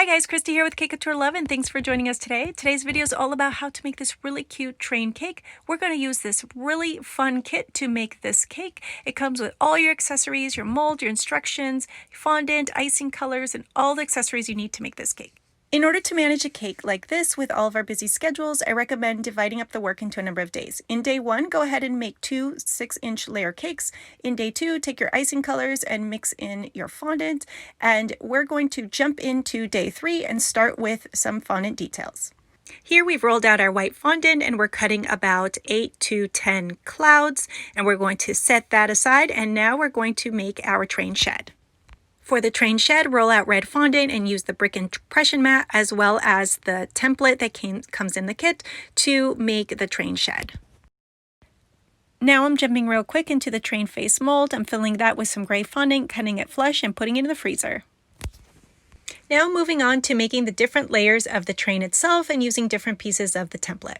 Hi guys, Christy here with Cake Couture Love, and thanks for joining us today. Today's video is all about how to make this really cute train cake. We're going to use this really fun kit to make this cake. It comes with all your accessories, your mold, your instructions, fondant, icing colors, and all the accessories you need to make this cake. In order to manage a cake like this with all of our busy schedules, I recommend dividing up the work into a number of days. In day 1, go ahead and make 2 6-inch layer cakes. In day 2, take your icing colors and mix in your fondant. And we're going to jump into day 3 and start with some fondant details. Here we've rolled out our white fondant and we're cutting about 8 to 10 clouds, and we're going to set that aside, and now we're going to make our train shed. For the train shed, roll out red fondant and use the brick impression mat as well as the template that comes in the kit to make the train shed. Now I'm jumping real quick into the train face mold. I'm filling that with some gray fondant, cutting it flush and putting it in the freezer. Now moving on to making the different layers of the train itself and using different pieces of the template.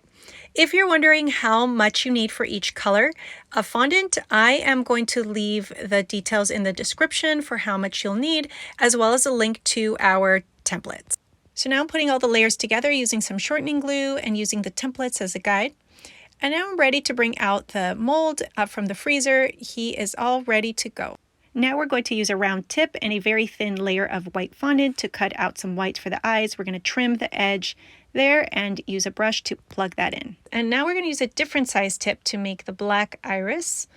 If you're wondering how much you need for each color of fondant, I am going to leave the details in the description for how much you'll need, as well as a link to our templates. So now I'm putting all the layers together using some shortening glue and using the templates as a guide. And now I'm ready to bring out the mold from the freezer. He is all ready to go. Now we're going to use a round tip and a very thin layer of white fondant to cut out some whites for the eyes. We're going to trim the edge there and use a brush to plug that in. And now we're going to use a different size tip to make the black iris.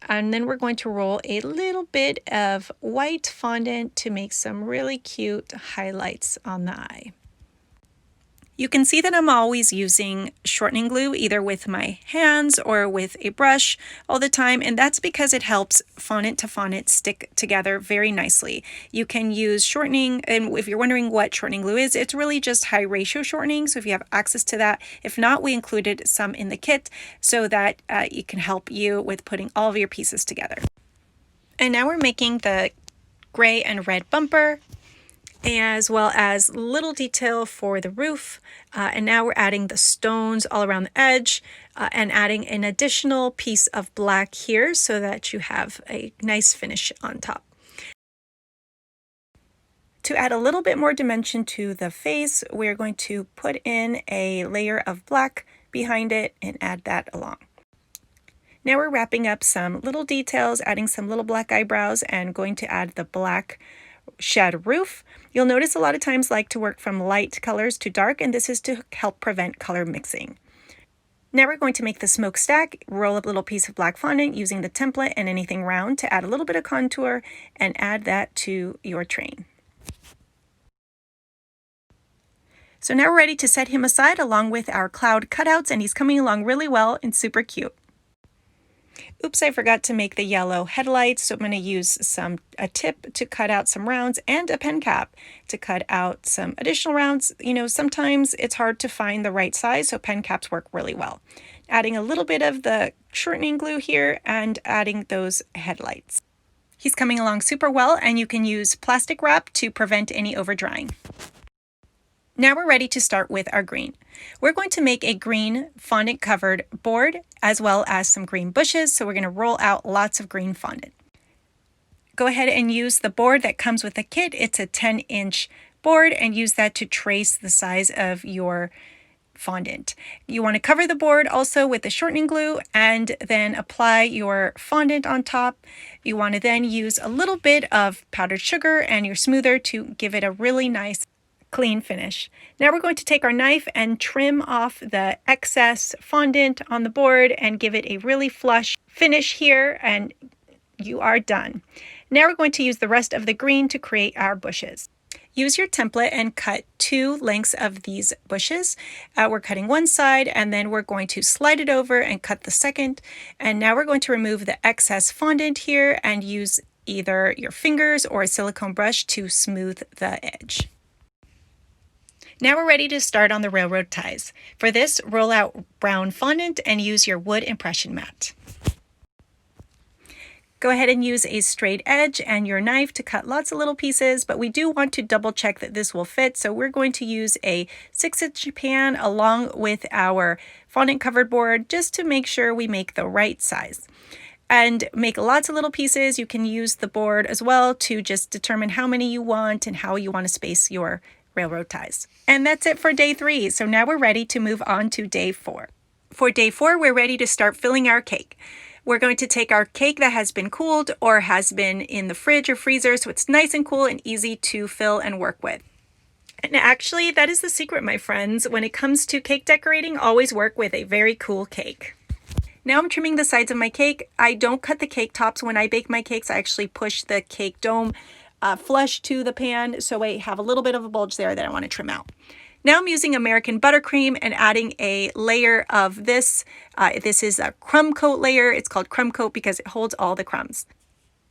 And then we're going to roll a little bit of white fondant to make some really cute highlights on the eye. You can see that I'm always using shortening glue either with my hands or with a brush all the time, and that's because it helps fondant to fondant stick together very nicely. You can use shortening, and if you're wondering what shortening glue is, it's really just high ratio shortening, so if you have access to that. If not, we included some in the kit so that it can help you with putting all of your pieces together. And now we're making the gray and red bumper, as well as little detail for the roof. And now we're adding the stones all around the edge and adding an additional piece of black here so that you have a nice finish on top. To add a little bit more dimension to the face, we're going to put in a layer of black behind it and add that along. Now we're wrapping up some little details, adding some little black eyebrows, and going to add the black shed roof. You'll notice a lot of times I like to work from light colors to dark, and this is to help prevent color mixing. Now we're going to make the smokestack. Roll up a little piece of black fondant using the template and anything round to add a little bit of contour and add that to your train. So now we're ready to set him aside along with our cloud cutouts, and he's coming along really well and super cute. Oops, I forgot to make the yellow headlights, so I'm going to use a tip to cut out some rounds and a pen cap to cut out some additional rounds. You know, sometimes it's hard to find the right size, so pen caps work really well. Adding a little bit of the shortening glue here and adding those headlights. He's coming along super well, and you can use plastic wrap to prevent any over drying. Now we're ready to start with our green. We're going to make a green fondant covered board as well as some green bushes, so we're going to roll out lots of green fondant. Go ahead and use the board that comes with the kit. It's a 10-inch board, and use that to trace the size of your fondant. You want to cover the board also with the shortening glue and then apply your fondant on top. You want to then use a little bit of powdered sugar and your smoother to give it a really nice clean finish. Now we're going to take our knife and trim off the excess fondant on the board and give it a really flush finish here, and you are done. Now we're going to use the rest of the green to create our bushes. Use your template and cut 2 lengths of these bushes. We're cutting one side, and then we're going to slide it over and cut the second. And now we're going to remove the excess fondant here and use either your fingers or a silicone brush to smooth the edge. Now we're ready to start on the railroad ties. For this, roll out brown fondant and use your wood impression mat. Go ahead and use a straight edge and your knife to cut lots of little pieces, but we do want to double check that this will fit, so we're going to use a 6-inch pan along with our fondant covered board just to make sure we make the right size. And make lots of little pieces. You can use the board as well to just determine how many you want and how you want to space your railroad ties. And that's it for day 3. So now we're ready to move on to day 4. For day 4, we're ready to start filling our cake. We're going to take our cake that has been cooled or has been in the fridge or freezer so it's nice and cool and easy to fill and work with. And actually, that is the secret, my friends. When it comes to cake decorating, always work with a very cool cake. Now I'm trimming the sides of my cake. I don't cut the cake tops when I bake my cakes. I actually push the cake dome flush to the pan, so I have a little bit of a bulge there that I want to trim out. Now I'm using American buttercream and adding a layer of this. This is a crumb coat layer. It's called crumb coat because it holds all the crumbs.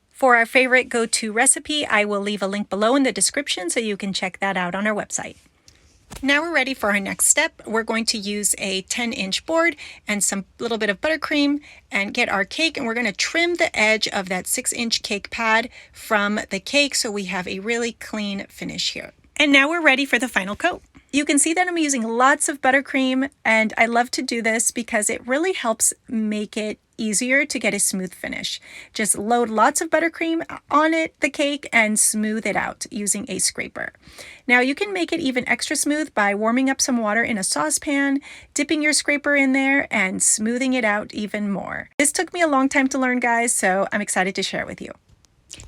For our favorite go-to recipe, I will leave a link below in the description so you can check that out on our website. Now we're ready for our next step. We're going to use a 10-inch board and some little bit of buttercream and get our cake, and we're going to trim the edge of that 6-inch cake pad from the cake so we have a really clean finish here. And now we're ready for the final coat. You can see that I'm using lots of buttercream, and I love to do this because it really helps make it easier to get a smooth finish. Just load lots of buttercream on the cake, and smooth it out using a scraper. Now you can make it even extra smooth by warming up some water in a saucepan, dipping your scraper in there, and smoothing it out even more. This took me a long time to learn, guys, so I'm excited to share it with you.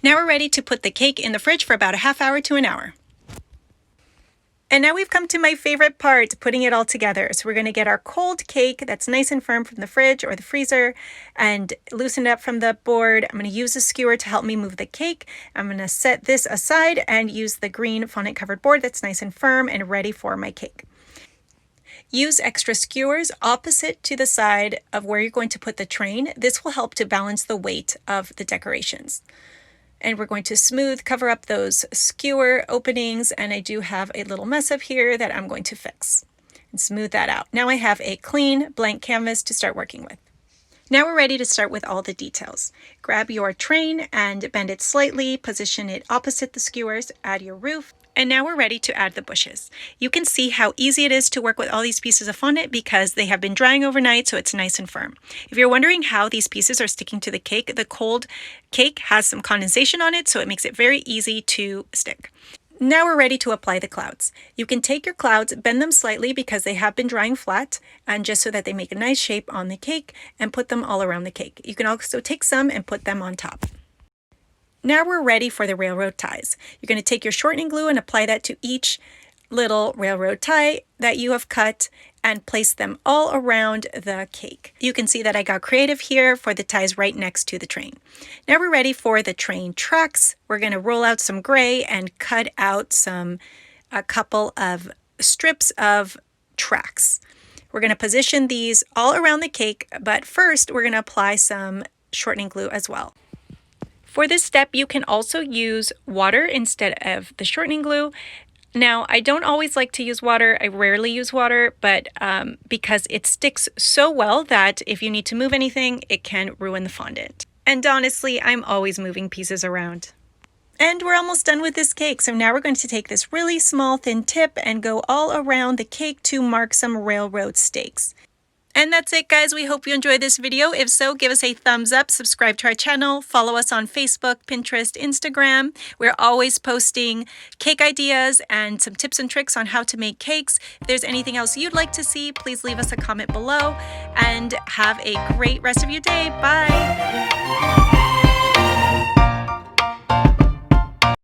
Now we're ready to put the cake in the fridge for about a half hour to an hour. And now we've come to my favorite part, putting it all together. So we're going to get our cold cake that's nice and firm from the fridge or the freezer and loosen it up from the board. I'm going to use a skewer to help me move the cake. I'm going to set this aside and use the green fondant covered board that's nice and firm and ready for my cake. Use extra skewers opposite to the side of where you're going to put the train. This will help to balance the weight of the decorations. And we're going to cover up those skewer openings, and I do have a little mess up here that I'm going to fix and smooth that out. Now I have a clean blank canvas to start working with. Now we're ready to start with all the details. Grab your train and bend it slightly, position it opposite the skewers, add your roof, and now we're ready to add the bushes. You can see how easy it is to work with all these pieces of fondant because they have been drying overnight, so it's nice and firm. If you're wondering how these pieces are sticking to the cold cake has some condensation on it, so it makes it very easy to stick. Now we're ready to apply the clouds. You can take your clouds, bend them slightly because they have been drying flat, and just so that they make a nice shape on the cake, and put them all around the cake. You can also take some and put them on top. Now we're ready for the railroad ties. You're going to take your shortening glue and apply that to each little railroad tie that you have cut and place them all around the cake. You can see that I got creative here for the ties right next to the train. Now we're ready for the train tracks. We're going to roll out some gray and cut out a couple of strips of tracks. We're going to position these all around the cake, but first we're going to apply some shortening glue as well. For this step, you can also use water instead of the shortening glue. Now, I don't always like to use water. I rarely use water, but because it sticks so well that if you need to move anything, it can ruin the fondant. And honestly, I'm always moving pieces around. And we're almost done with this cake. So now we're going to take this really small thin tip and go all around the cake to mark some railroad stakes. And that's it, guys. We hope you enjoyed this video. If so, give us a thumbs up, subscribe to our channel, follow us on Facebook, Pinterest, Instagram. We're always posting cake ideas and some tips and tricks on how to make cakes. If there's anything else you'd like to see, please leave us a comment below, and have a great rest of your day. Bye.